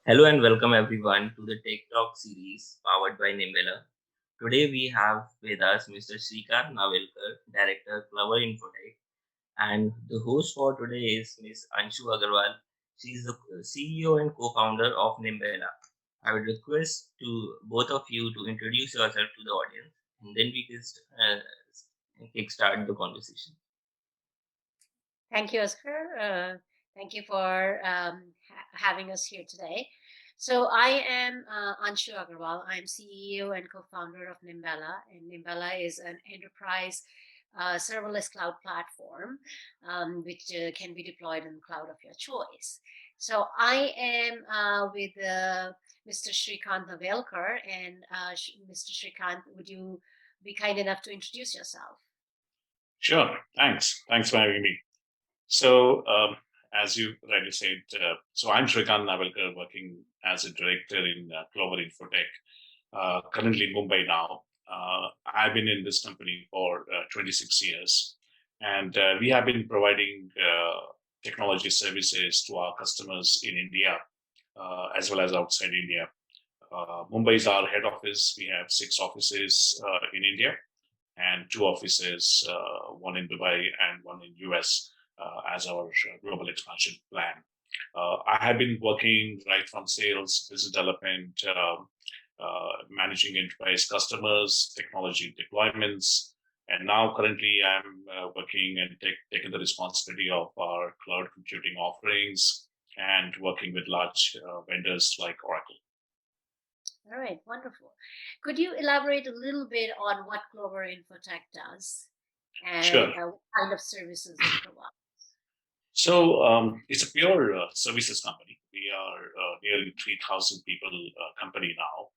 Hello and welcome everyone to the Tech Talk series powered by Nimbella. Today we have with us Mr. Shrikant Navelkar, Director, Clover Infotech, and the host for today is Ms. Anshu Agarwal. She is the CEO and co-founder of Nimbella. I would request to both of you to introduce yourself to the audience, and then we can kickstart the conversation. Thank you, Oscar. Thank you for having us here today. So I am Anshu Agarwal. I'm CEO and co-founder of Nimbella, and Nimbella is an enterprise serverless cloud platform which can be deployed in the cloud of your choice. So I am with Mr. Shrikant Navelkar, and Mr. Shrikant, would you be kind enough to introduce yourself? Sure. Thanks for having me. So, as you rightly said, I'm Shrikant Navelkar, working as a director in Clover Infotech, currently in Mumbai now. I've been in this company for 26 years, and we have been providing technology services to our customers in India as well as outside India. Mumbai is our head office. We have 6 offices in India and 2 offices, one in Dubai and one in US, as our global expansion plan. I have been working right from sales, business development, managing enterprise customers, technology deployments, and now currently I'm working and taking the responsibility of our cloud computing offerings and working with large vendors like Oracle. All right, wonderful. Could you elaborate a little bit on what Clover Infotech does and Sure. what kind of services it provides? It's a pure services company. We are nearly 3,000 people company now,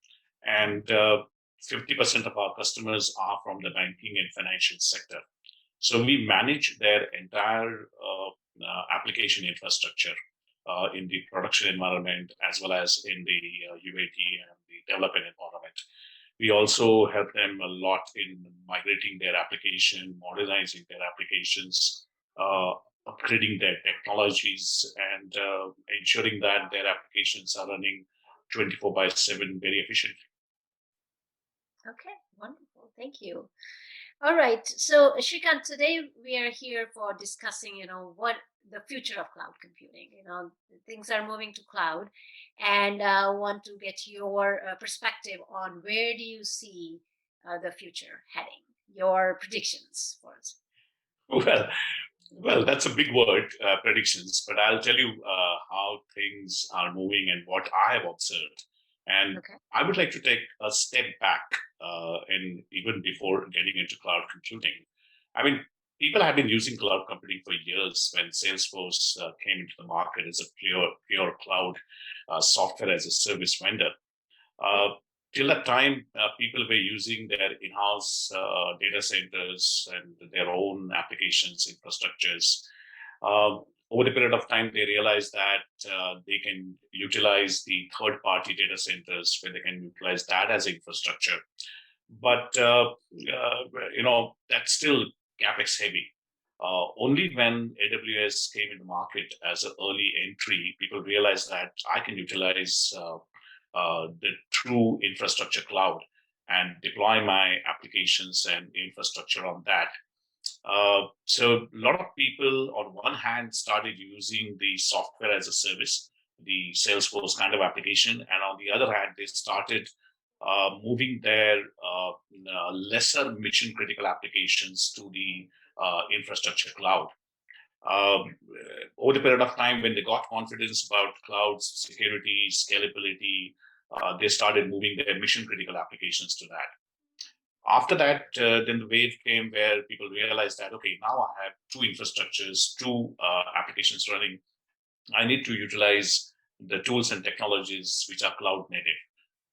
and 50% of our customers are from the banking and financial sector. So we manage their entire application infrastructure in the production environment as well as in the UAT and the development environment. We also help them a lot in migrating their application, modernizing their applications, upgrading their technologies, and ensuring that their applications are running 24 by 7 very efficiently. Okay, wonderful. Thank you. All right. So, Shrikant, today we are here for discussing, what the future of cloud computing. Things are moving to cloud, and want to get your perspective on where do you see the future heading? Your predictions for us. Well, well, that's a big word, predictions, but I'll tell you how things are moving and what I have observed. And Okay. I would like to take a step back, and even before getting into cloud computing. I mean, people have been using cloud computing for years. When Salesforce came into the market as a pure cloud software as a service vendor, uh, till that time, people were using their in-house data centers and their own applications, infrastructures. Over the period of time, they realized that they can utilize the third-party data centers where they can utilize that as infrastructure. But that's still capex heavy. Only when AWS came in the market as an early entry, people realized that I can utilize the true infrastructure cloud and deploy my applications and infrastructure on that. So a lot of people, on one hand, started using the software as a service, the Salesforce kind of application, and on the other hand, they started moving their lesser mission critical applications to the infrastructure cloud. Um, Over the period of time, when they got confidence about cloud security, scalability, they started moving their mission critical applications to that. After that, then the wave came where people realized that, okay, now I have two infrastructures, two applications running. I need to utilize the tools and technologies which are cloud native.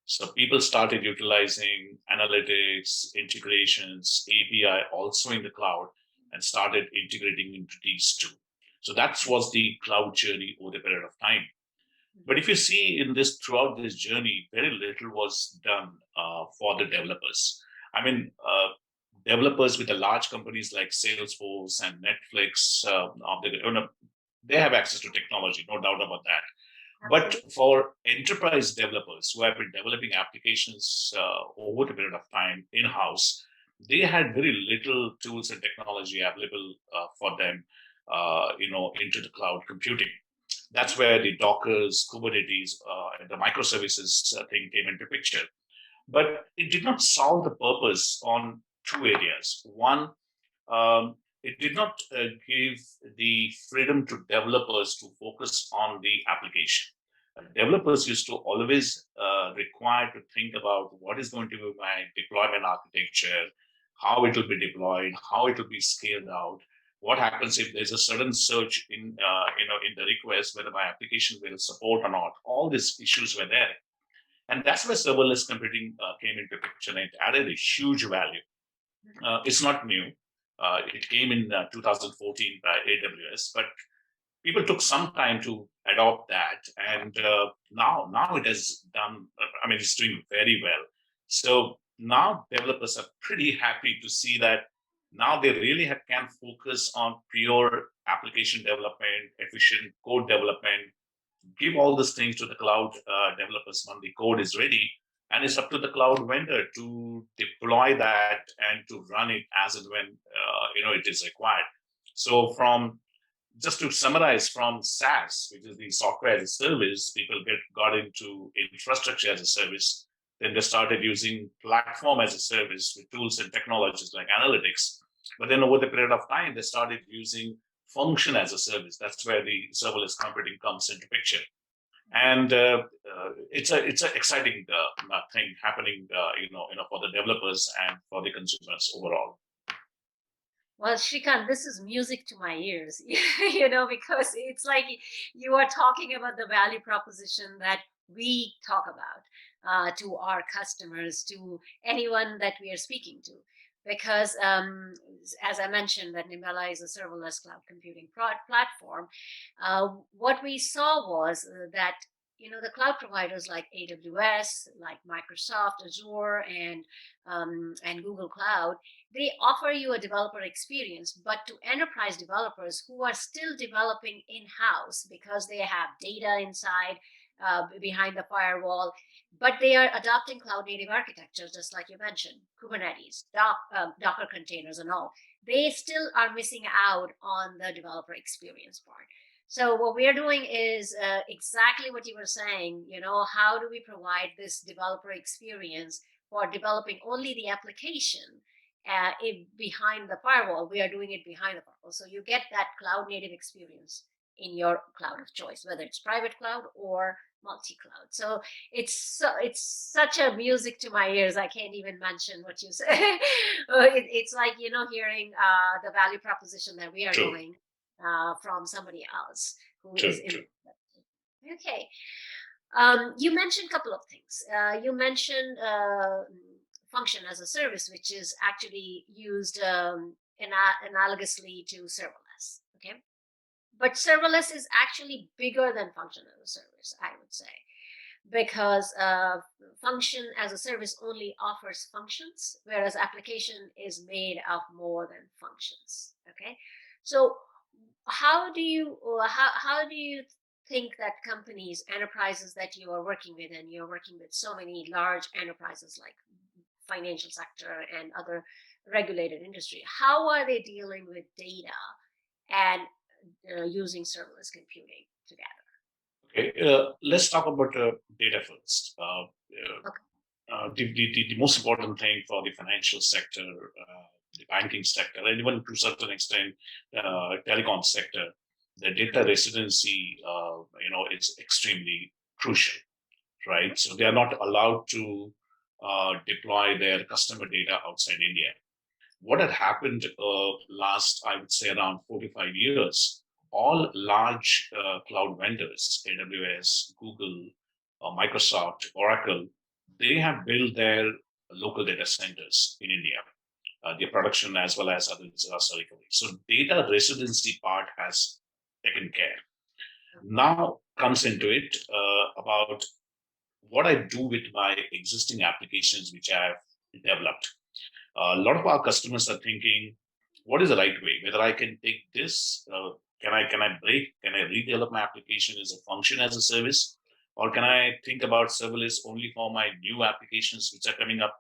So people started utilizing analytics, integrations, API also in the cloud and started integrating into these two. So that was the cloud journey over the period of time. But if you see in this throughout this journey, very little was done for the developers. I mean, developers with the large companies like Salesforce and Netflix, they have access to technology, no doubt about that. But for enterprise developers who have been developing applications over the period of time in-house, they had very little tools and technology available for them, into the cloud computing. That's where the Dockers, Kubernetes, and the microservices thing came into picture. But it did not solve the purpose on two areas. One, it did not give the freedom to developers to focus on the application. Developers used to always require to think about what is going to be my deployment architecture, how it will be deployed, how it will be scaled out. What happens if there's a sudden surge in the request, whether my application will support or not? All these issues were there, and that's where serverless computing came into picture, and it added a huge value. It's not new. It came in 2014 by AWS, but people took some time to adopt that, and now it has done. I mean, it's doing very well. So now developers are pretty happy to see that now they really can focus on pure application development, efficient code development, give all these things to the cloud developers when the code is ready, and it's up to the cloud vendor to deploy that and to run it as and when it is required. So from just to summarize, from SaaS, which is the software as a service, people got into infrastructure as a service. Then they started using platform as a service with tools and technologies like analytics. But then over the period of time, they started using function as a service. That's where the serverless computing comes into picture. And it's an exciting thing happening, for the developers and for the consumers overall. Well, Shrikant, this is music to my ears, because it's like you are talking about the value proposition that we talk about to our customers, to anyone that we are speaking to. Because, as I mentioned, that Nimbella is a serverless cloud computing platform. What we saw was that the cloud providers like AWS, like Microsoft Azure, and Google Cloud, they offer you a developer experience, but to enterprise developers who are still developing in-house because they have data inside, behind the firewall, but they are adopting cloud native architecture, just like you mentioned, Kubernetes, Docker containers, and all. They still are missing out on the developer experience part. So what we are doing is exactly what you were saying. How do we provide this developer experience for developing only the application behind the firewall? We are doing it behind the firewall, so you get that cloud native experience in your cloud of choice, whether it's private cloud or multi-cloud. So it's such a music to my ears. I can't even mention what you say. It's like hearing the value proposition that we are doing from somebody else who is in. Okay. You mentioned a couple of things. You mentioned function as a service, which is actually used analogously to serverless. Okay. But serverless is actually bigger than function as a service, I would say, because function as a service only offers functions, whereas application is made of more than functions. Okay. So how do you think that companies, enterprises that you are working with, and you're working with so many large enterprises like financial sector and other regulated industry, how are they dealing with data and using serverless computing together? Okay, let's talk about data first. The most important thing for the financial sector, the banking sector, and even to a certain extent, telecom sector, the data residency, is extremely crucial, right? So they are not allowed to deploy their customer data outside India. What had happened last, I would say, around 45 years, all large cloud vendors, AWS, Google, Microsoft, Oracle, they have built their local data centers in India, their production as well as other disaster recovery. So data residency part has taken care. Now comes into it about what I do with my existing applications which I have developed. A lot of our customers are thinking, what is the right way? Whether I can take this, can I redevelop my application as a function as a service, Or can I think about serverless only for my new applications which are coming up?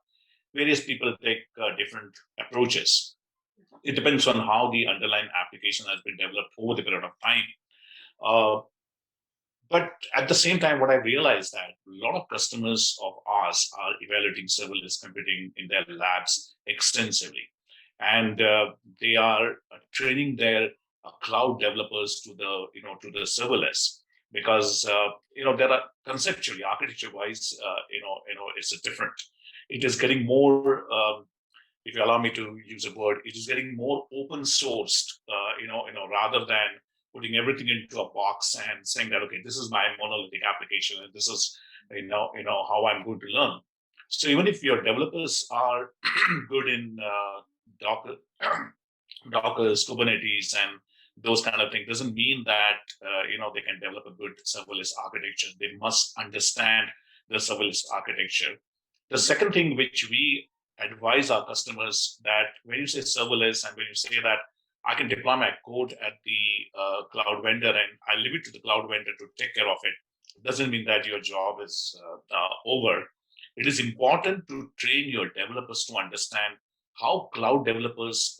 Various people take different approaches. It depends on how the underlying application has been developed over the period of time. Uh, but at the same time, what I realized that a lot of customers of ours are evaluating serverless computing in their labs extensively, and they are training their cloud developers to the to the serverless because there are conceptually architecture wise it's a different. It is getting more. If you allow me to use a word, it is getting more open sourced, rather than putting everything into a box and saying that, okay, this is my monolithic application and this is, how I'm going to learn. So even if your developers are good in Docker, Dockers, Kubernetes, and those kind of things, doesn't mean that they can develop a good serverless architecture. They must understand the serverless architecture. The second thing which we advise our customers that when you say serverless and when you say that I can deploy my code at the cloud vendor and I leave it to the cloud vendor to take care of it, doesn't mean that your job is over. It is important to train your developers to understand how cloud vendors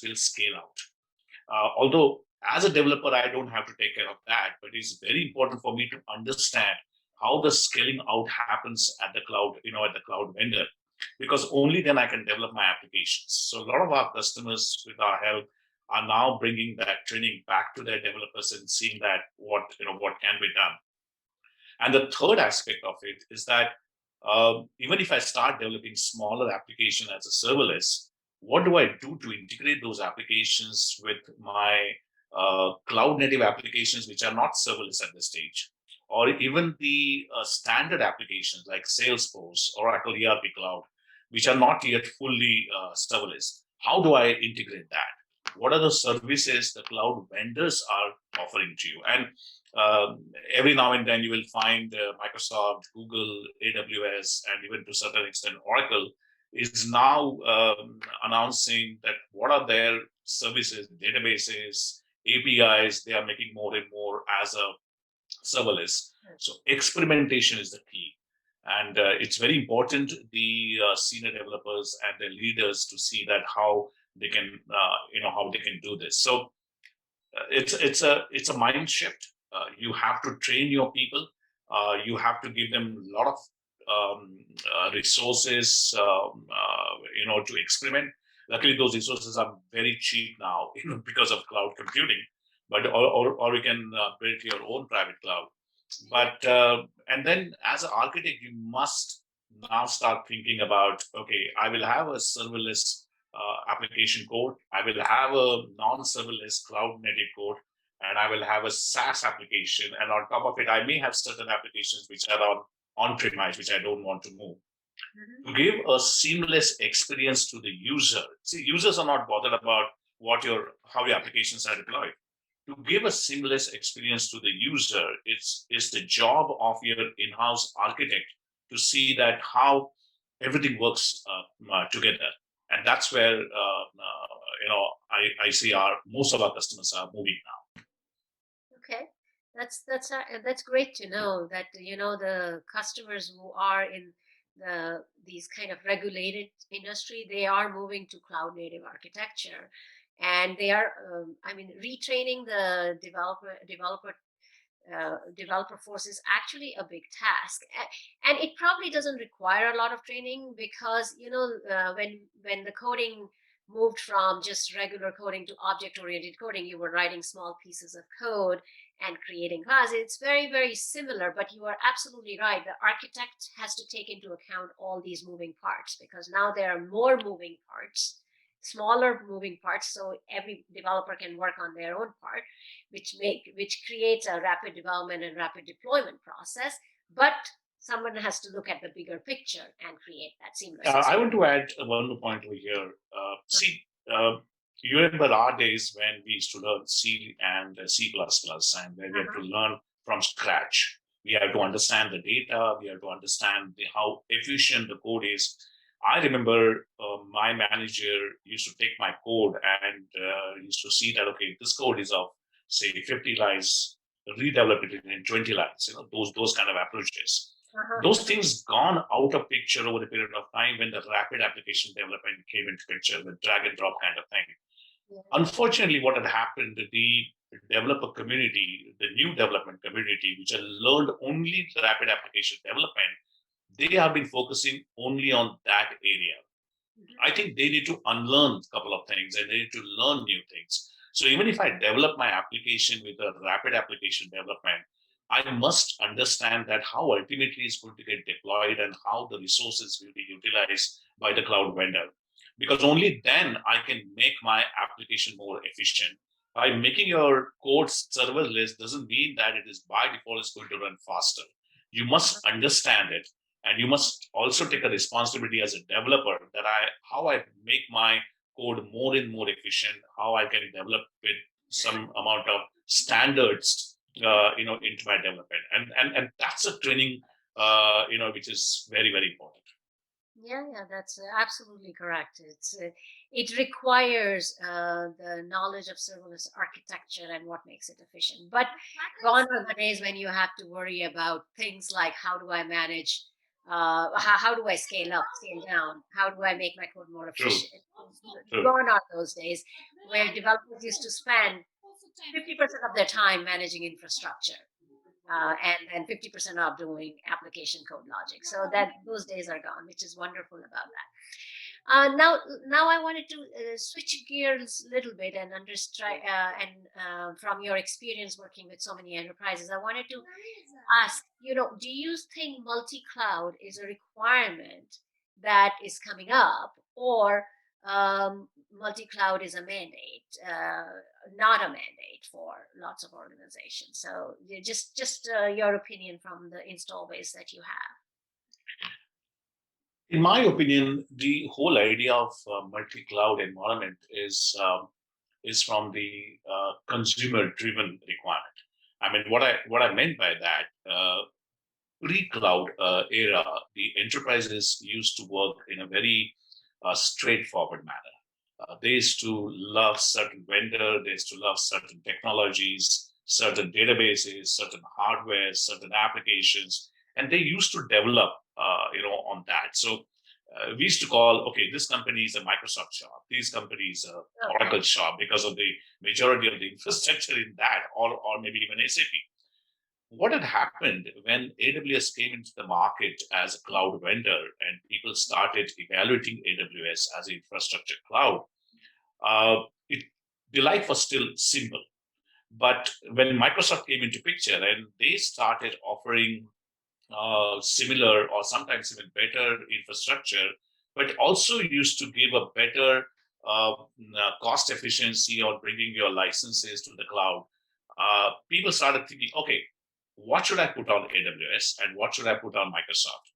will scale out. Although as a developer, I don't have to take care of that, but it's very important for me to understand how the scaling out happens at the cloud, at the cloud vendor, because only then I can develop my applications. So a lot of our customers, with our help, are now bringing that training back to their developers and seeing that what can be done. And the third aspect of it is that even if I start developing smaller application as a serverless, what do I do to integrate those applications with my cloud native applications, which are not serverless at this stage, or even the standard applications like Salesforce, Oracle ERP Cloud, which are not yet fully serverless? How do I integrate that? What are the services the cloud vendors are offering to you? And every now and then you will find Microsoft, Google, AWS, and even to a certain extent Oracle is now announcing that what are their services, databases, APIs they are making more and more as a serverless. So experimentation is the key. And it's very important the senior developers and the leaders to see that how they can how they can do this. So it's a mind shift. You have to train your people. You have to give them a lot of resources, to experiment. Luckily, those resources are very cheap now, because of cloud computing. But or we can build your own private cloud. But and then as an architect, you must now start thinking about, okay, I will have a serverless application code. I will have a non-serverless cloud native code, and I will have a SaaS application. And on top of it, I may have certain applications which are on-premise, which I don't want to move. To give a seamless experience to the user. See, users are not bothered about how your applications are deployed. To give a seamless experience to the user, it's the job of your in-house architect to see that how everything works together. And that's where I see most of our customers are moving now. Okay, that's great to know that the customers who are in these kind of regulated industry, they are moving to cloud native architecture, and they are retraining the developer force is actually a big task. And it probably doesn't require a lot of training, because when the coding moved from just regular coding to object oriented coding, you were writing small pieces of code and creating classes. It's very, very similar, but you are absolutely right. The architect has to take into account all these moving parts, because now there are more moving parts, smaller moving parts, so every developer can work on their own part, which creates a rapid development and rapid deployment process. But someone has to look at the bigger picture and create that seamless I want to add one more point over here. You remember our days when we used to learn C and C++, and where we had to learn from scratch. We have to understand the data. We have to understand how efficient the code is. I remember my manager used to take my code and used to see that, okay, this code is of, say, 50 lines. redevelop it in 20 lines, those kind of approaches. Those things gone out of picture over a period of time when the rapid application development came into picture, the drag and drop kind of thing. Unfortunately, what had happened, the developer community, the new development community, which had learned only the rapid application development, they have been focusing only on that area. I think they need to unlearn a couple of things and they need to learn new things. So even if I develop my application with a rapid application development, I must understand that how ultimately it's going to get deployed and how the resources will be utilized by the cloud vendor. Because only then I can make my application more efficient. By making your code serverless doesn't mean that it is by default is going to run faster. You must understand it, and you must also take a responsibility as a developer that how I make my code more and more efficient, how I can develop with some amount of standards, into my development, and that's a training, which is very very important. Yeah, that's absolutely correct. It requires the knowledge of serverless architecture and what makes it efficient. But gone are the days when you have to worry about things like how do I manage, how do I scale up, scale down, how do I make my code more True. efficient. True. Gone are those days where developers used to spend 50% of their time managing infrastructure. And then 50% of doing application code logic. So that those days are gone, which is wonderful about that. Now I wanted to switch gears a little bit and understand, from your experience working with so many enterprises, I wanted to ask, do you think multi-cloud is a requirement that is coming up, or multi-cloud is a mandate, not a mandate for lots of organizations? So just your opinion from the install base that you have. In my opinion, the whole idea of multi-cloud environment is from the consumer-driven requirement. I mean, what I meant by that, pre-cloud era, the enterprises used to work in a very straightforward manner. They used to love certain vendor, they used to love certain technologies, certain databases, certain hardware, certain applications, and they used to develop, on that. So we used to call, okay, this company is a Microsoft shop, these companies are Oracle shop because of the majority of the infrastructure in that, or maybe even SAP. What had happened when AWS came into the market as a cloud vendor and people started evaluating AWS as an infrastructure cloud, it, the life was still simple. But when Microsoft came into picture and they started offering similar or sometimes even better infrastructure, but also used to give a better cost efficiency on bringing your licenses to the cloud, people started thinking, okay, what should I put on AWS and what should I put on Microsoft?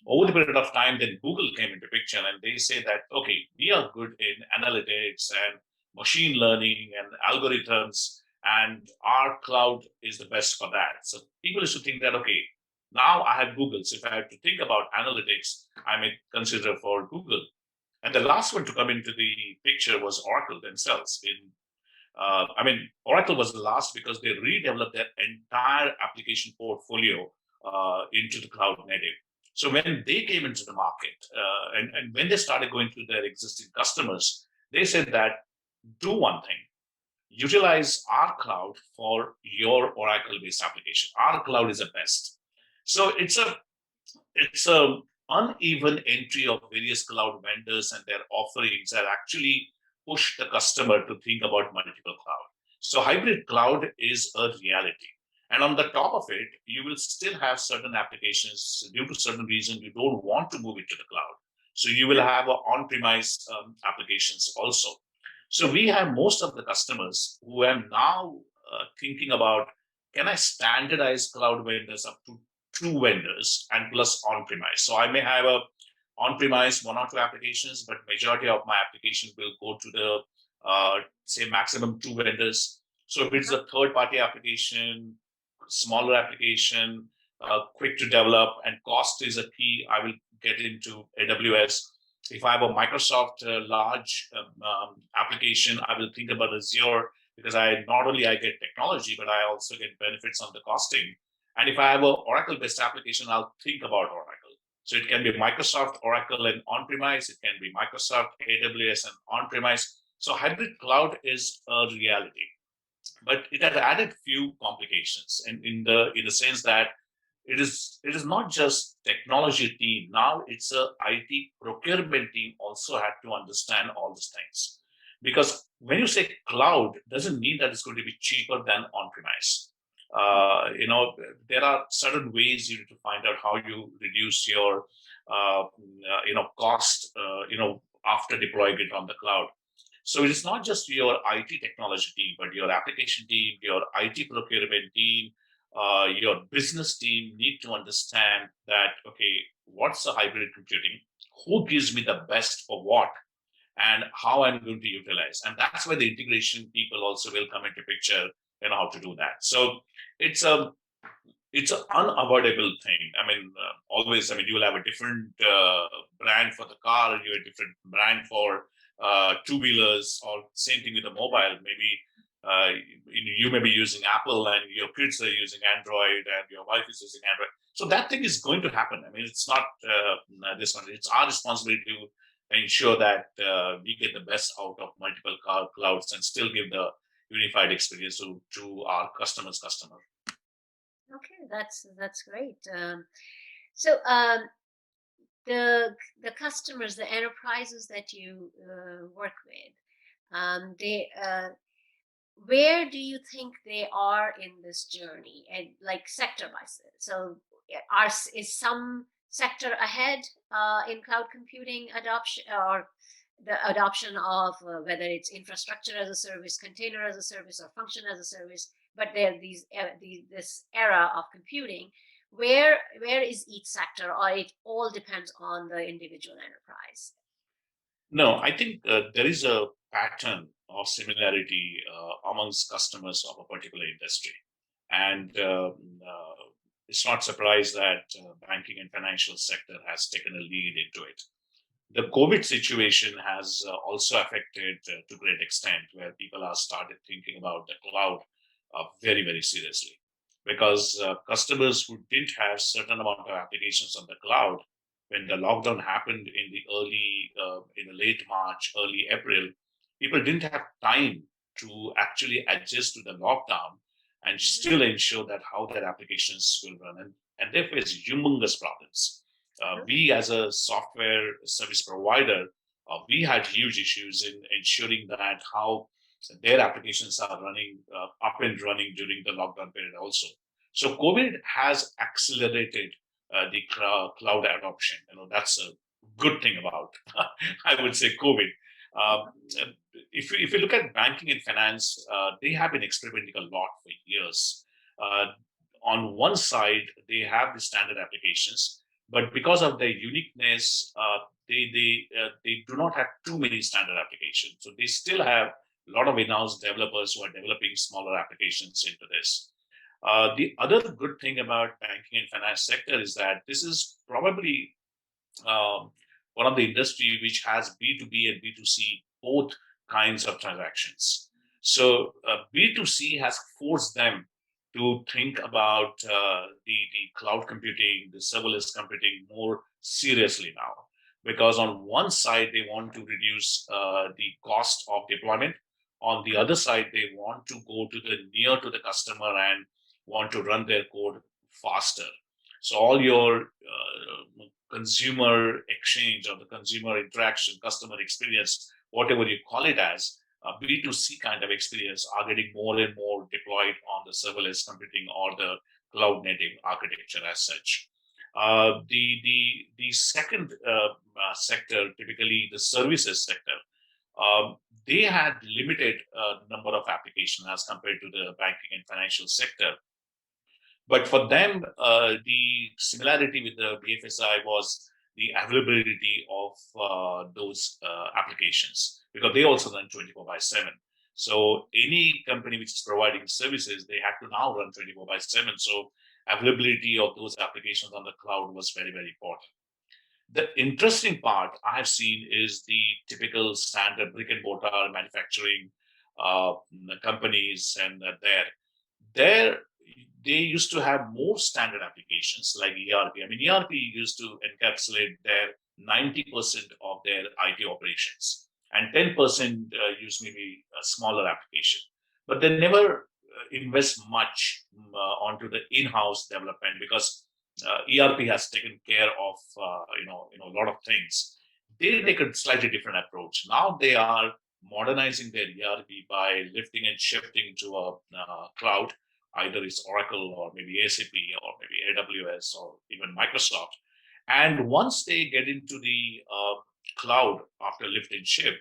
Over the period of time, then Google came into picture and they say that, okay, we are good in analytics and machine learning and algorithms, and our cloud is the best for that. So people used to think that, okay, now I have Google. So if I have to think about analytics, I may consider for Google. And the last one to come into the picture was Oracle themselves. Oracle was the last because they redeveloped their entire application portfolio into the cloud native. So when they came into the market, and when they started going to their existing customers, they said that do one thing, utilize our cloud for your Oracle-based application. Our cloud is the best. So it's a uneven entry of various cloud vendors and their offerings that actually push the customer to think about multiple cloud. So hybrid cloud is a reality. And on the top of it, you will still have certain applications due to certain reason you don't want to move it to the cloud. So you will have on-premise applications also. So we have most of the customers who are now thinking about, can I standardize cloud vendors up to 2 vendors and plus on-premise? So I may have a on-premise 1 or 2 applications, but majority of my application will go to the, say, maximum 2 vendors. So if it's a third-party application, smaller application, quick to develop, and cost is a key, I will get into AWS. If I have a Microsoft large application, I will think about Azure. because I not only I get technology, but I also get benefits on the costing. And if I have a Oracle-based application, I'll think about Oracle. So it can be Microsoft, Oracle, and on-premise. It can be Microsoft, AWS, and on-premise. So hybrid cloud is a reality, but it has added few complications, and in the sense that it is not just technology team. Now it's a IT procurement team also had to understand all these things, because when you say cloud, doesn't mean that it's going to be cheaper than on-premise. There are certain ways you need to find out how you reduce your cost after deploying it on the cloud. So it is not just your IT technology team, but your application team, your IT procurement team, your business team need to understand that, okay, what's the hybrid computing? Who gives me the best for what? And how I'm going to utilize. And that's where the integration people also will come into picture, how to do that. So it's a it's an unavoidable thing. I mean, always, I mean, you will have a different brand for the car, you have a different brand for two-wheelers, or same thing with the mobile. Maybe you may be using Apple and your kids are using Android and your wife is using Android. So that thing is going to happen. I mean, it's not this one. It's our responsibility to ensure that we get the best out of multiple clouds and still give the unified experience to our customer. Okay, that's great. So the customers, the enterprises that you work with, they where do you think they are in this journey, and like sector by sector? So is some sector ahead in cloud computing adoption, or the adoption of whether it's infrastructure as a service, container as a service, or function as a service? But there this era of computing, where is each sector, or it all depends on the individual enterprise? No, I think there is a pattern of similarity amongst customers of a particular industry. And it's not surprised that banking and financial sector has taken a lead into it. The COVID situation has also affected to great extent, where people are started thinking about the cloud very, very seriously. Because customers who didn't have certain amount of applications on the cloud, when the lockdown happened in the late March, early April, people didn't have time to actually adjust to the lockdown and still ensure that how their applications will run. And they face humongous problems. We, as a software service provider, we had huge issues in ensuring that how their applications are running up and running during the lockdown period also. So COVID has accelerated the cloud adoption. That's a good thing about I would say COVID. Uh, if you look at banking and finance, they have been experimenting a lot for years. Uh, on one side, they have the standard applications, but because of their uniqueness, they do not have too many standard applications. So they still have a lot of in-house developers who are developing smaller applications into this. The other good thing about banking and finance sector is that this is probably um, one of the industry which has B2B and B2C both kinds of transactions. So B2C has forced them to think about the cloud computing, the serverless computing more seriously now. Because on one side, they want to reduce the cost of deployment. On the other side, they want to go to the near to the customer and want to run their code faster. So all your consumer exchange or the consumer interaction, customer experience, whatever you call it as, B2C kind of experience are getting more and more deployed on the serverless computing or the cloud native architecture as such. The second sector, typically the services sector, they had limited number of applications as compared to the banking and financial sector. But for them, the similarity with the BFSI was the availability of those applications, because they also run 24 by 7. So any company which is providing services, they had to now run 24 by 7. So availability of those applications on the cloud was very, very important. The interesting part I have seen is the typical standard brick and mortar manufacturing companies, and there they used to have more standard applications like ERP. I mean, ERP used to encapsulate their 90% of their IT operations, and 10% used maybe a smaller application. But they never invest much onto the in-house development because ERP has taken care of a lot of things. They take a slightly different approach. Now they are modernizing their ERP by lifting and shifting to a cloud. Either it's Oracle or maybe SAP or maybe AWS or even Microsoft. And once they get into the cloud after lift and shift,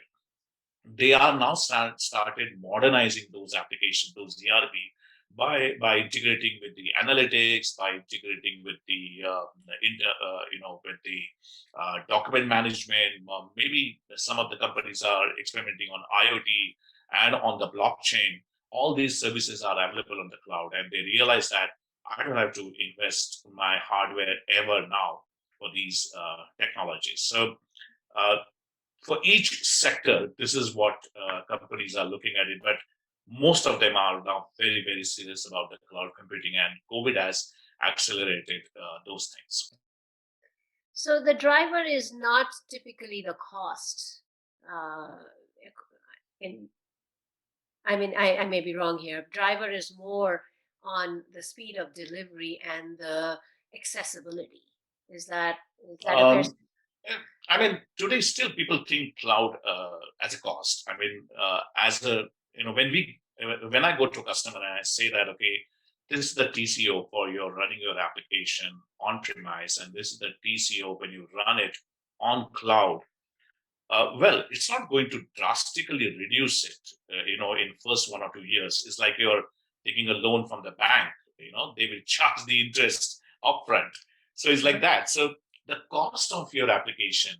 they are now started modernizing those applications, those ERP, by integrating with the analytics, by integrating with the with the document management. Maybe some of the companies are experimenting on IoT and on the blockchain. All these services are available on the cloud, and they realize that I don't have to invest my hardware ever now for these technologies. So uh, for each sector, this is what companies are looking at it. But most of them are now very, very serious about the cloud computing, and COVID has accelerated those things. So the driver is not typically the cost. Uh, in, I mean, I may be wrong here. Driver is more on the speed of delivery and the accessibility. Is that a fair? Um, I mean, today still people think cloud as a cost. I mean, as a when I go to a customer and I say that, okay, this is the TCO for your running your application on premise, and this is the TCO when you run it on cloud. Well, it's not going to drastically reduce it, in first 1 or 2 years. It's like you're taking a loan from the bank. They will charge the interest upfront. So it's like that. So the cost of your application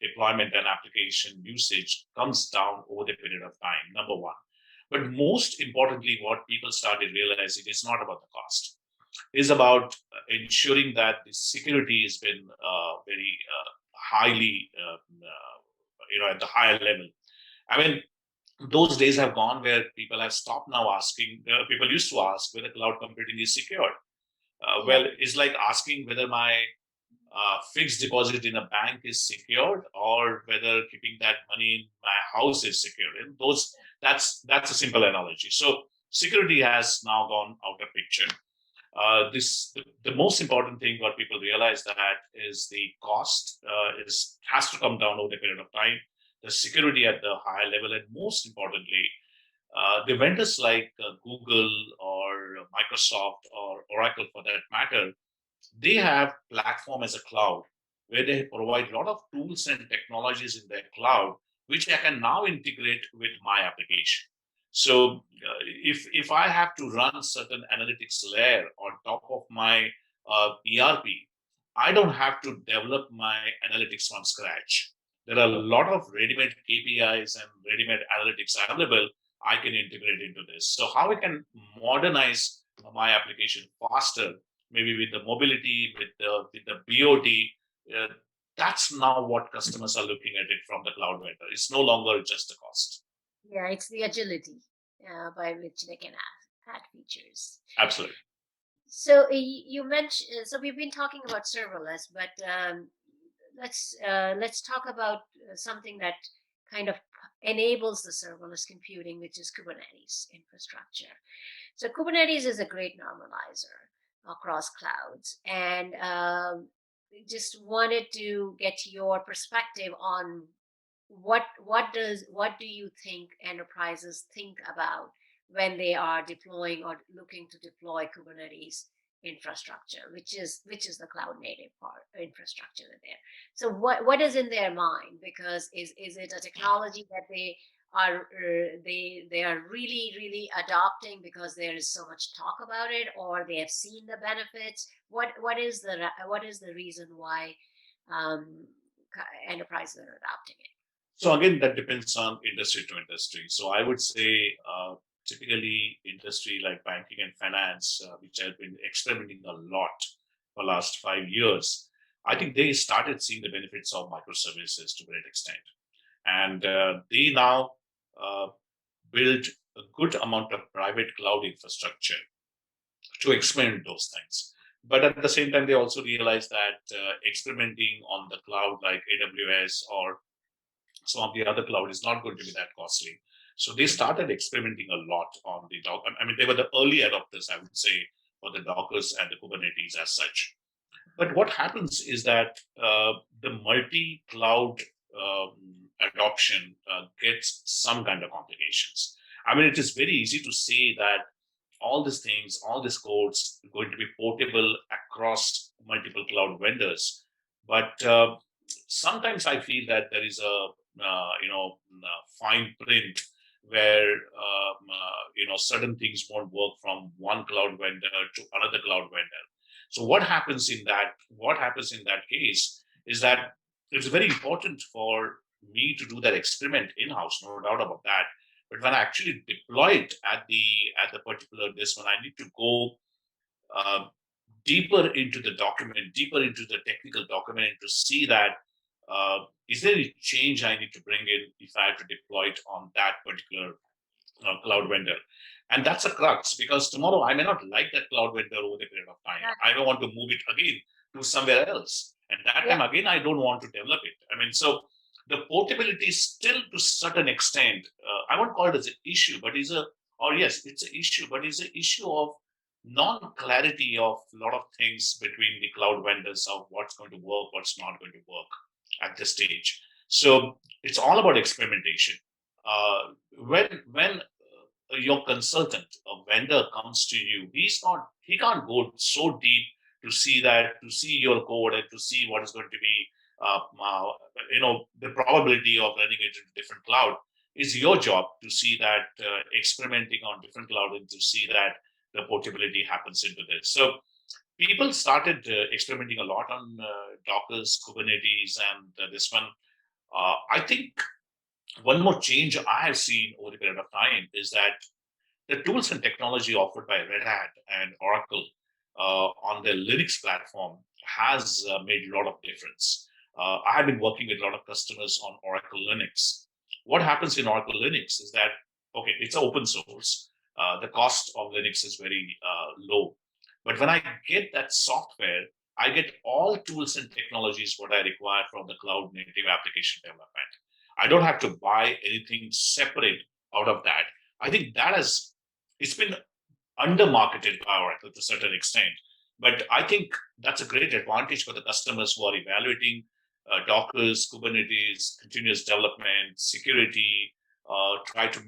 deployment and application usage comes down over the period of time. Number one. But most importantly, what people started realizing is not about the cost. Is about ensuring that the security has been very highly at the higher level. I mean, those days have gone where people have stopped now asking. People used to ask whether cloud computing is secure. Yeah. Well, it's like asking whether my fixed deposit in a bank is secured or whether keeping that money in my house is secured. And that's a simple analogy. So security has now gone out of picture. The most important thing what people realize that is the cost has to come down over the period of time, the security at the higher level, and most importantly, the vendors like Google or Microsoft or Oracle for that matter, they have platform as a cloud where they provide a lot of tools and technologies in their cloud which I can now integrate with my application. So if I have to run certain analytics layer on top of my ERP, I don't have to develop my analytics from scratch. There are a lot of ready-made KPIs and ready-made analytics available. I can integrate into this. So how I can modernize my application faster, maybe with the mobility, with the BOT. Uh, that's now what customers are looking at it from the cloud vendor. It's no longer just a cost. Yeah, it's the agility by which they can add features. Absolutely. So you mentioned. So we've been talking about serverless, but let's talk about something that kind of enables the serverless computing, which is Kubernetes infrastructure. So Kubernetes is a great normalizer across clouds, and just wanted to get your perspective on what do you think enterprises think about when they are deploying or looking to deploy Kubernetes infrastructure, which is the cloud native part infrastructure there. So what is in their mind? Because is it a technology that they are really adopting because there is so much talk about it, or they have seen the benefits? What is the reason why um, enterprises are adopting it? So again, that depends on industry to industry. So I would say typically industry like banking and finance, which have been experimenting a lot for last 5 years, I think they started seeing the benefits of microservices to a great extent. And they now uh, build a good amount of private cloud infrastructure to experiment those things. But at the same time, they also realized that experimenting on the cloud like AWS or some of the other cloud is not going to be that costly. So they started experimenting a lot on the Docker. I mean, they were the early adopters, I would say, for the Dockers and the Kubernetes as such. But what happens is that the multi-cloud adoption gets some kind of complications. I mean, it is very easy to say that all these things, all these codes are going to be portable across multiple cloud vendors. But sometimes I feel that there is a fine print where certain things won't work from one cloud vendor to another cloud vendor. So what happens in that? What happens in that case is that it's very important for me to do that experiment in house, no doubt about that. But when I actually deploy it at the particular this one, I need to go uh, deeper into the document, deeper into the technical document, to see that is there any change I need to bring in if I have to deploy it on that particular cloud vendor. And that's a crux, because tomorrow I may not like that cloud vendor over the period of time. Yeah. I may want to move it again to somewhere else. And that time again, I don't want to develop it. I mean, so the portability is still to a certain extent, I won't call it as an issue, but yes, it's an issue, but it's an issue of non-clarity of a lot of things between the cloud vendors of what's going to work, what's not going to work at this stage. So it's all about experimentation. When your consultant, a vendor comes to you, he can't go so deep to see your code and to see what is going to be, uh, uh, the probability of running it in different cloud. It's your job to see that experimenting on different cloud and to see that the portability happens into this. So people started experimenting a lot on Docker's, Kubernetes, and this one. I think one more change I have seen over the period of time is that the tools and technology offered by Red Hat and Oracle on their Linux platform has made a lot of difference. I have been working with a lot of customers on Oracle Linux. What happens in Oracle Linux is that, okay, it's open source. The cost of Linux is very low. But when I get that software, I get all tools and technologies what I require from the cloud native application development. I don't have to buy anything separate out of that. I think that has it's been under-marketed by Oracle to a certain extent. But I think that's a great advantage for the customers who are evaluating Docker's, Kubernetes, continuous development, security. Try to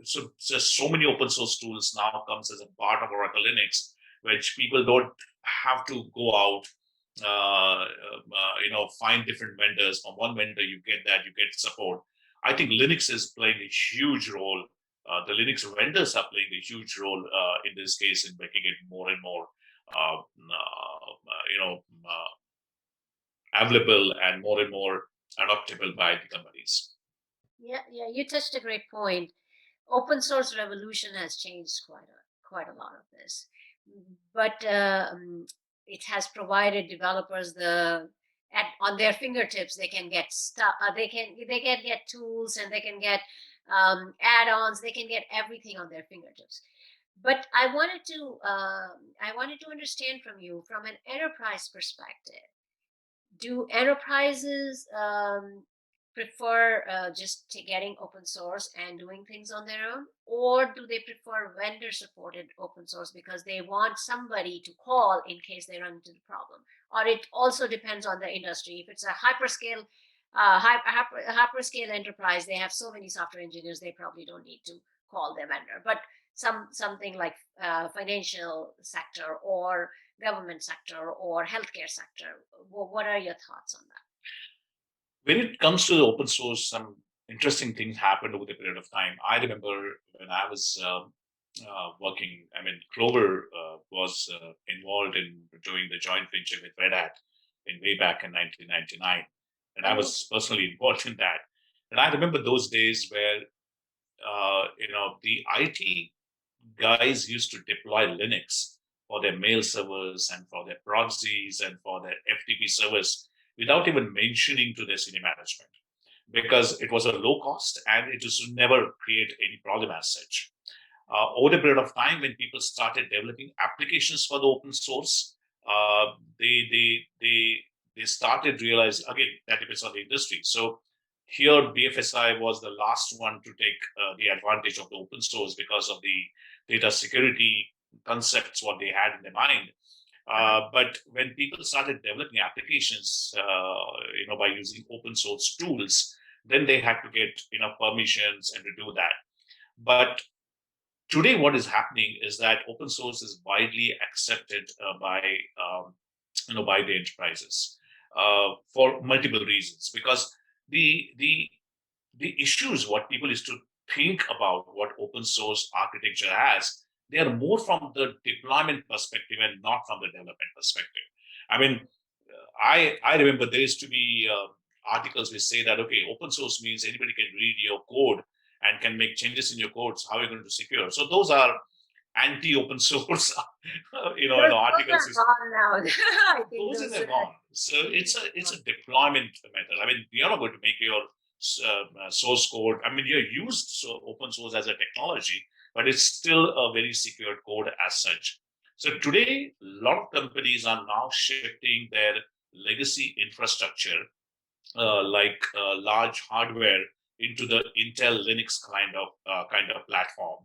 so There's so many open source tools now comes as a part of Oracle Linux, which people don't have to go out, find different vendors. From one vendor, you get that, you get support. I think Linux is playing a huge role. The Linux vendors are playing a huge role in this case in making it more and more, uh, available and more adoptable by the companies. Yeah, you touched a great point. Open source revolution has changed quite a lot of this, but it has provided developers on their fingertips they can get stuff. They can get tools, and they can get add-ons. They can get everything on their fingertips. But I wanted to understand from you, from an enterprise perspective, do enterprises prefer just getting open source and doing things on their own, or do they prefer vendor supported open source because they want somebody to call in case they run into the problem? Or it also depends on the industry. If it's a hyperscale enterprise, they have so many software engineers, they probably don't need to call their vendor. But something like financial sector or government sector or healthcare sector, what are your thoughts on that? When it comes to the open source, some interesting things happened over the period of time. I remember when I was working, I mean, Clover was involved in doing the joint venture with Red Hat in way back in 1999. And I was personally involved in that. And I remember those days where, the IT guys used to deploy Linux for their mail servers and for their proxies and for their FTP servers without even mentioning to their senior management. because it was a low cost and it just never create any problem as such. Over a period of time, when people started developing applications for the open source, uh, they they they they started realize, again, that depends on the industry. So here BFSI was the last one to take the advantage of the open source because of the data security concepts what they had in their mind. But when people started developing applications, by using open source tools, then they had to get permissions and to do that. But today, what is happening is that open source is widely accepted um, by the enterprises for multiple reasons. Because the the the issues what people is to think about what open source architecture has, they are more from the deployment perspective and not from the development perspective. I mean, I remember there used to be articles which say that, okay, open source means anybody can read your code and can make changes in your codes. How are you going to secure? So those are anti-open source, Those articles. are gone now. I think Those those are gone. So it's a deployment method. I mean, you're not going to make your source code. I mean, you used open source as a technology, but it's still a very secure code as such. So today, a lot of companies are now shifting their legacy infrastructure, like large hardware, into the Intel Linux kind of platform.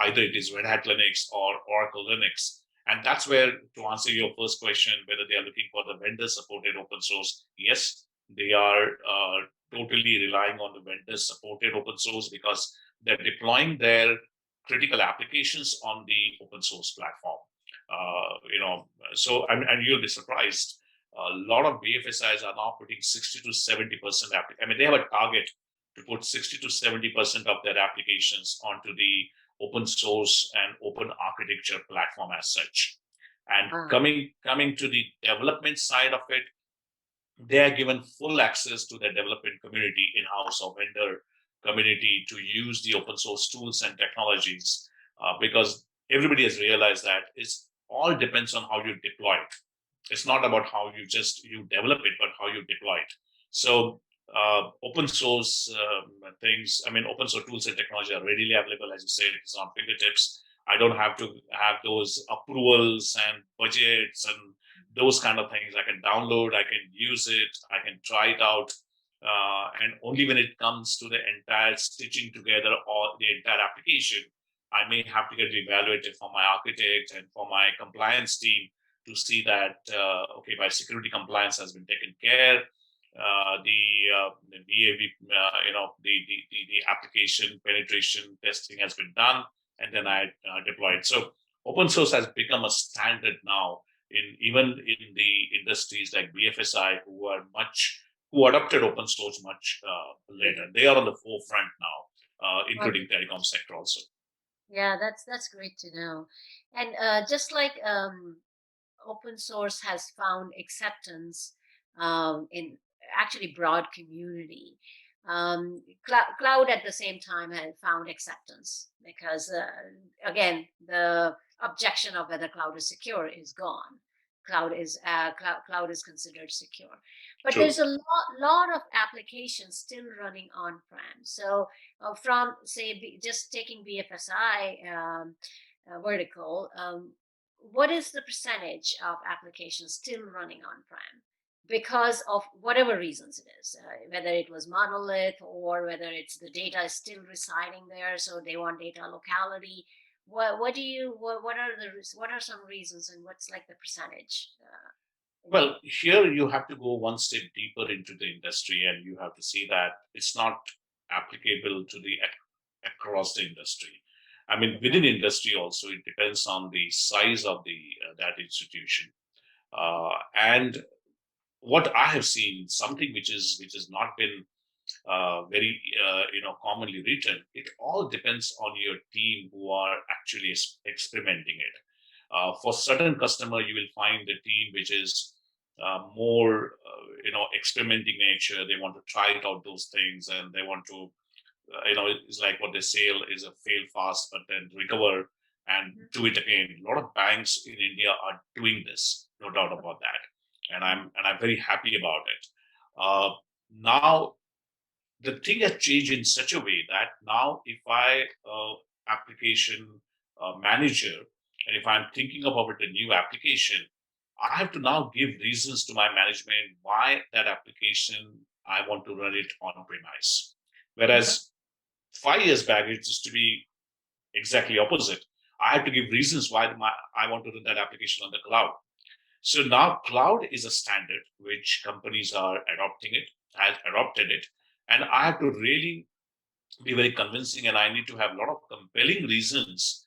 Either it is Red Hat Linux or Oracle Linux, and that's where, to answer your first question, whether they are looking for the vendor-supported open source, yes, they are totally relying on the vendor-supported open source because they're deploying their critical applications on the open source platform. And you'll be surprised, a lot of BFSIs are now putting 60 to 70%. I mean, they have a target to put 60 to 70% of their applications onto the open source and open architecture platform as such. And Wow. coming to the development side of it, they are given full access to the development community, in-house or vendor community, to use the open source tools and technologies, because everybody has realized that it's all depends on how you deploy it. It's not about how you develop it, but how you deploy it. So open source things, I mean, open source tools and technology are readily available, as you said, it's on fingertips. I don't have to have those approvals and budgets and those kind of things. I can download, I can use it, I can try it out. And only when it comes to the entire stitching together or the entire application, I may have to get evaluated for my architect and for my compliance team to see that, okay, my security compliance has been taken care. The BAV, the application penetration testing has been done, and then I deploy it. So open source has become a standard now even in the industries like BFSI, who adopted open source much later. They are on the forefront now, including telecom sector also. Yeah, that's great to know. And just like open source has found acceptance in actually broad community, cloud at the same time had found acceptance because again the objection of whether cloud is secure is gone. Cloud is considered secure, but True. there's a lot of applications still running on prem. So from say just taking BFSI vertical, what is the percentage of applications still running on prem because of whatever reasons it is, whether it was monolith or whether it's the data is still residing there, so they want data locality. What are some reasons, and what's like the percentage? Well, here you have to go one step deeper into the industry, and you have to see that it's not applicable to the across the industry. I mean, within industry also, it depends on the size of the that institution. And what I have seen, something which has not been very commonly written. It all depends on your team who are actually experimenting it. For certain customer, you will find a team which is more experimenting nature. They want to try it out those things, and they want to it's like what they say is a fail fast but then recover and do it again. A lot of banks in India are doing this, no doubt about that, and I'm very happy about it. Now the thing has changed in such a way that now if I application manager, and if I'm thinking about a new application, I have to now give reasons to my management why that application I want to run it on premise. Whereas 5 years back, it used to be exactly opposite. I have to give reasons why I want to run that application on the cloud. So now cloud is a standard which companies are adopting it, has adopted it, and I have to really be very convincing, and I need to have a lot of compelling reasons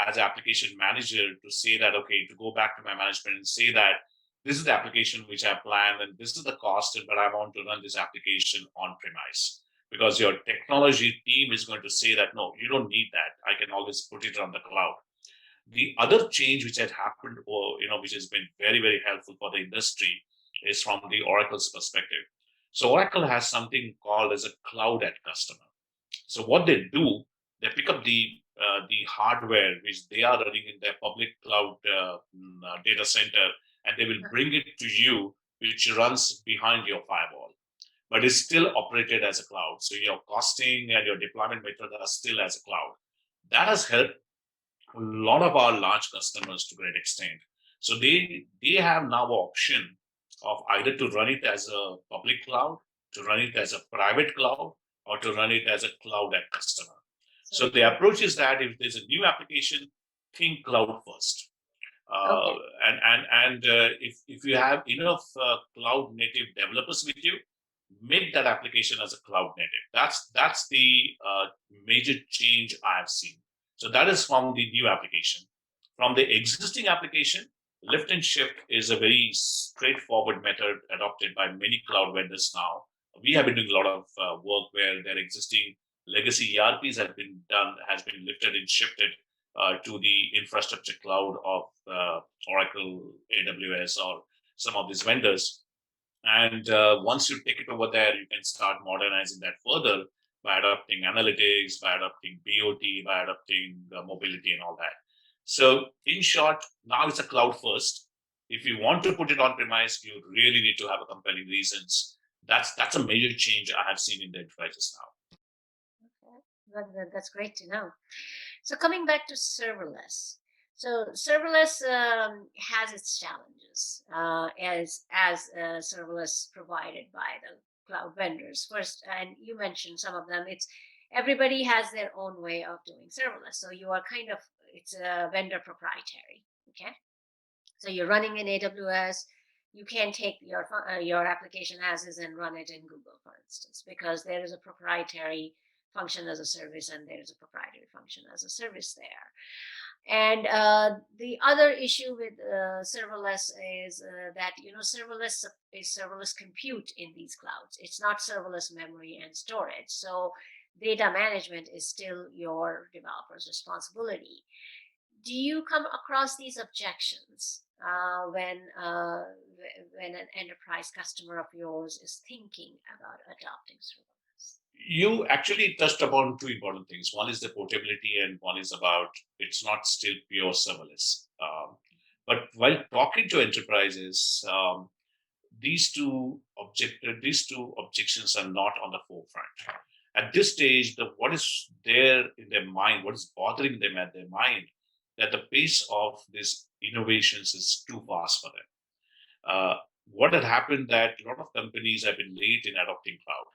as an application manager to say that, okay, to go back to my management and say that this is the application which I planned and this is the cost, but I want to run this application on premise. Because your technology team is going to say that, no, you don't need that. I can always put it on the cloud. The other change which had happened, or which has been very, very helpful for the industry, is from the Oracle's perspective. So Oracle has something called as a cloud at customer. So what they do, they pick up the hardware which they are running in their public cloud data center, and they will bring it to you, which runs behind your firewall, but is still operated as a cloud. So your costing and your deployment method are still as a cloud. That has helped a lot of our large customers to a great extent. So they have now an option of either to run it as a public cloud, to run it as a private cloud, or to run it as a cloud at customer. So the approach is that if there's a new application, think cloud first. Okay. And if you have enough cloud native developers with you, make that application as a cloud native. That's the major change I have seen. So that is from the new application. From the existing application, lift and shift is a very straightforward method adopted by many cloud vendors now. We have been doing a lot of work where their existing legacy ERPs has been lifted and shifted to the infrastructure cloud of Oracle, AWS, or some of these vendors. And once you take it over there, you can start modernizing that further by adopting analytics, by adopting BOT, by adopting mobility and all that. So in short, now it's a cloud first. If you want to put it on premise, you really need to have a compelling reasons. That's a major change I have seen in the enterprises now. That's great to know. So coming back to serverless. So serverless has its challenges as serverless provided by the cloud vendors. First, and you mentioned some of them. It's everybody has their own way of doing serverless. So you are kind of it's a vendor proprietary. Okay. So you're running in AWS. You can't take your application as is and run it in Google, for instance, because there is a proprietary function as a service and there is a proprietary function as a service there. And the other issue with serverless is that serverless is serverless compute in these clouds. It's not serverless memory and storage. So data management is still your developer's responsibility. Do you come across these objections when an enterprise customer of yours is thinking about adopting serverless? You actually touched upon two important things. One is the portability, and one is about it's not still pure serverless. But while talking to enterprises, these two objections are not on the forefront. At this stage, what is there in their mind, what is bothering them at their mind, that the pace of these innovations is too fast for them. What had happened that a lot of companies have been late in adopting cloud.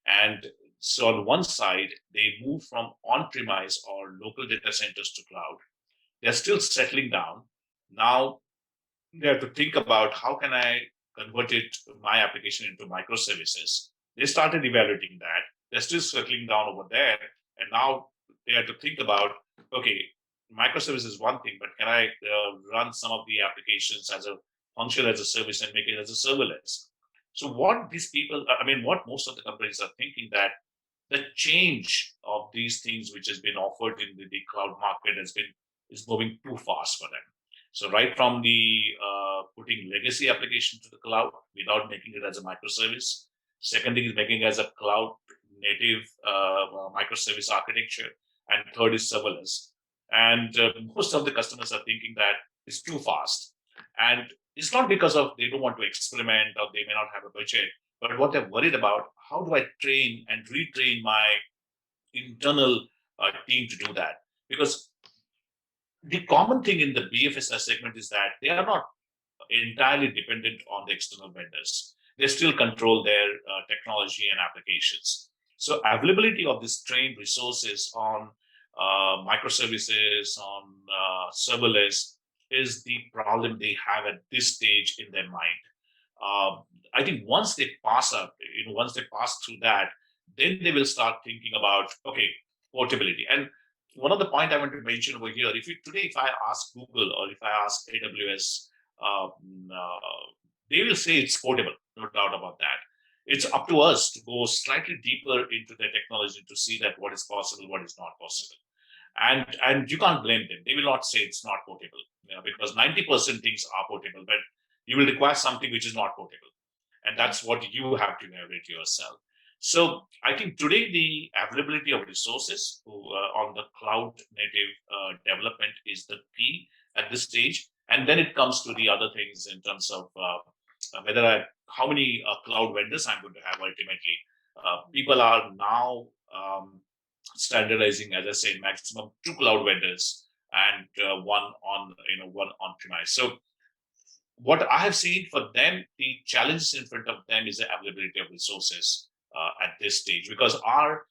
And so on one side, they move from on-premise or local data centers to cloud. They're still settling down. Now they have to think about how can I convert my application into microservices. They started evaluating that. They're still settling down over there. And now they have to think about, okay, microservice is one thing, but can I run some of the applications as a function as a service and make it as a serverless? So what what most of the companies are thinking, that the change of these things which has been offered in the cloud market is moving too fast for them. So right from the putting legacy application to the cloud without making it as a microservice. Second thing is making it as a cloud native microservice architecture. And third is serverless. And most of the customers are thinking that it's too fast. And it's not because of they don't want to experiment or they may not have a budget, But what they're worried about, how do I train and retrain my internal team to do that? Because the common thing in the BFSI segment is that they are not entirely dependent on the external vendors. They still control their technology and applications. So availability of these trained resources on microservices, on serverless, is the problem they have at this stage in their mind. Um, I think once they pass up, once they pass through that, then they will start thinking about, okay, portability. And one of the point I want to mention over here, if I ask Google or if I ask AWS, um, they will say it's portable, no doubt about that. It's up to us to go slightly deeper into the technology to see that what is possible, what is not possible. And you can't blame them. They will not say it's not portable, because 90% things are portable, but you will require something which is not portable, and that's what you have to evaluate yourself. So I think today the availability of resources on the cloud native development is the key at this stage, and then it comes to the other things in terms of how many cloud vendors I'm going to have ultimately. People are now standardizing, as I say, maximum two cloud vendors and one on premise. So what I have seen for them, the challenges in front of them is the availability of resources at this stage, because our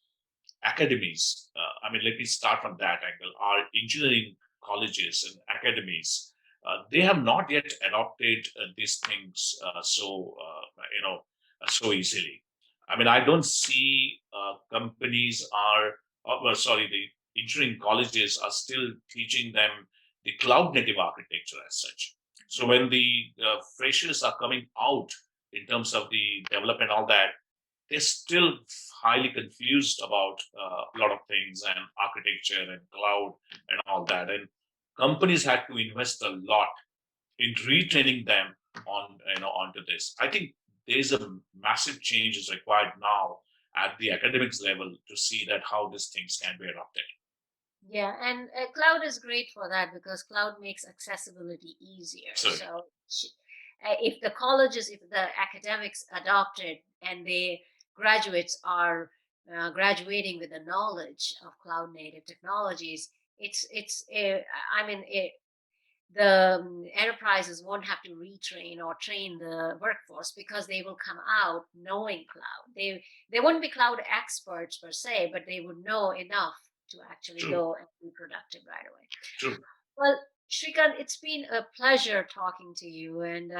academies, let me start from that angle. Our engineering colleges and academies, they have not yet adopted these things so easily. I don't see companies are, the engineering colleges are still teaching them the cloud native architecture as such. So when the freshers are coming out in terms of the development, all that, they're still highly confused about a lot of things and architecture and cloud and all that. And companies had to invest a lot in retraining them onto this. I think there's a massive change is required now at the academics level to see that how these things can be adopted. Yeah, and cloud is great for that because cloud makes accessibility easier. Certainly. So if the colleges, if the academics adopt it and the graduates are graduating with the knowledge of cloud native technologies, it's I mean it, the enterprises won't have to retrain or train the workforce because they will come out knowing cloud. They wouldn't be cloud experts per se, but they would know enough to actually True. go and be productive right away. True. Well, Shrikant, it's been a pleasure talking to you, and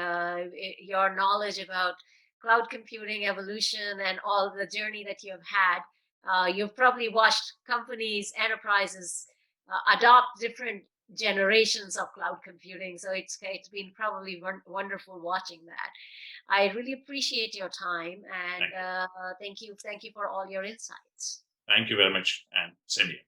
your knowledge about cloud computing evolution and all the journey that you have had. You've probably watched companies, enterprises adopt different generations of cloud computing. So it's been probably wonderful watching that. I really appreciate your time, and thank you for all your insights. Thank you very much, and same here.